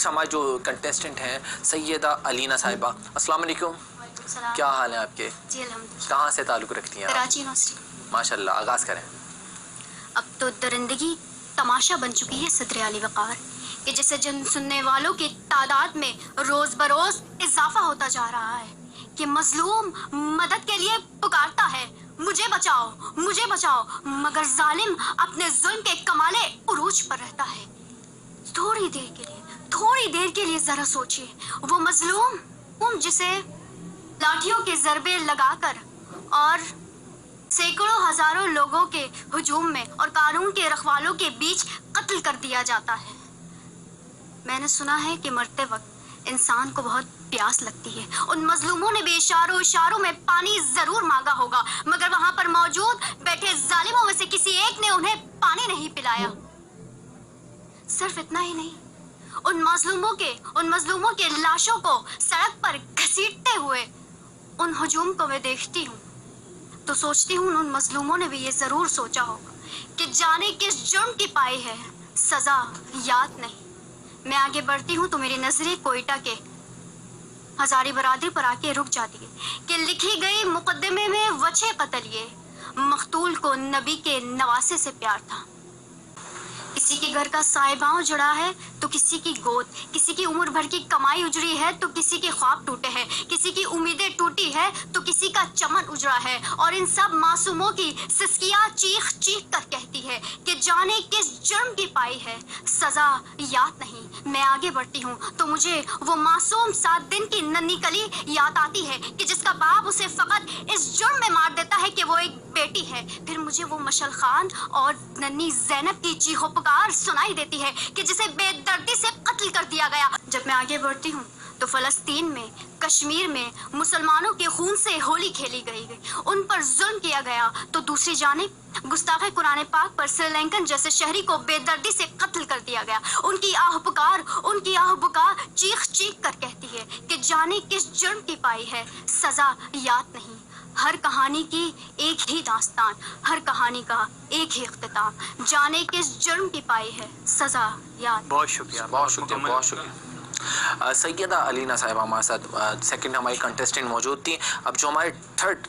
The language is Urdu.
ہمارے جو کنٹیسٹنٹ ہیں سیدہ علینا صاحبہ، السلام علیکم، کیا حال ہے آپ کے؟ جی الحمدللہ۔ کہاں سے تعلق رکھتی ہیں آپ؟ کراچی یونیورسٹی۔ ماشاء اللہ، آغاز کریں۔ اب تو درندگی تماشا بن چکی ہے صدر علی وقار کہ جسے جن سننے والوں کی تعداد میں روز بروز اضافہ ہوتا جا رہا ہے کہ مظلوم مدد کے لیے پکارتا ہے، مجھے بچاؤ مجھے بچاؤ، مگر ظالم اپنے ظلم کے کمالے عروج پر رہتا ہے۔ تھوڑی دیر کے لیے ذرا سوچیے، وہ مظلوم جسے لاٹھیوں کے ضربے لگا کر اور سینکڑوں ہزاروں لوگوں کے ہجوم میں اور قانون کے رکھوالوں کے بیچ قتل کر دیا جاتا ہے۔ میں نے سنا ہے کہ مرتے وقت انسان کو بہت پیاس لگتی ہے۔ ان مظلوموں نے بھی اشاروں میں پانی ضرور مانگا ہوگا، مگر وہاں پر موجود بیٹھے ظالموں میں سے کسی ایک نے انہیں پانی نہیں پلایا۔ صرف اتنا ہی نہیں، ان مظلوموں کے لاشوں کو سڑک پر گھسیٹتے ہوئے ان ہجوم کو میں دیکھتی ہوں تو سوچتی ہوں ان مظلوموں نے بھی یہ ضرور سوچا ہوگا کہ جانے کس جرم کی پائی ہے، سزا یاد نہیں۔ میں آگے بڑھتی ہوں تو میری نظریں کوئٹہ کے ہزاری برادری پر آ کے رک جاتی ہے کہ لکھی گئی مقدمے میں وجہ قتل یہ مقتول کو نبی کے نواسے سے پیار تھا۔ کسی کے گھر کا سائباں جڑا ہے تو کسی کی گود، کسی کی عمر بھر کی کمائی اجڑی ہے تو کسی کے خواب ٹوٹے ہیں، کسی کی امیدیں ٹوٹی ہے تو کسی کا چمن اجڑا ہے، اور ان سب معصوموں کی سسکیاں چیخ کر کہتی ہے کہ جانے کس جرم کی پائی ہے، سزا یاد نہیں۔ میں آگے بڑھتی ہوں تو مجھے وہ معصوم 7 دن کی ننھی کلی یاد آتی ہے کہ جس کا باپ اسے فقط اس جرم میں مار دیتا ہے کہ وہ ایک بیٹی ہے۔ پھر مجھے وہ مشل خان اور ننھی زینب کی چیخو پکار سنائی دیتی ہے کہ جسے بے دردی سے قتل کر دیا گیا۔ جب میں آگے بڑھتی ہوں تو فلسطین میں، کشمیر میں مسلمانوں کے خون سے ہولی کھیلی گئی، ان پر ظلم کیا گیا، تو دوسری جانب گستاخ قرآن پاک پر سری لنکن جیسے شہری کو بے دردی سے قتل کر دیا گیا۔ ان کی آہ پکار چیخ کر کہتی ہے کہ جانے کس جرم کی پائی ہے، سزا یاد نہیں۔ ہر کہانی کی ایک ہی داستان، ہر کہانی کا ایک ہی اختتام، جانے کس جرم کی پائی ہے، سزا یاد۔ بہت شکریہ، بہت شکریہ، بہت شکریہ۔ سیدہ علینا صاحبہ ہمارے ساتھ سیکنڈ ہماری کنٹیسٹنٹ موجود تھی۔ اب جو ہمارے تھرڈ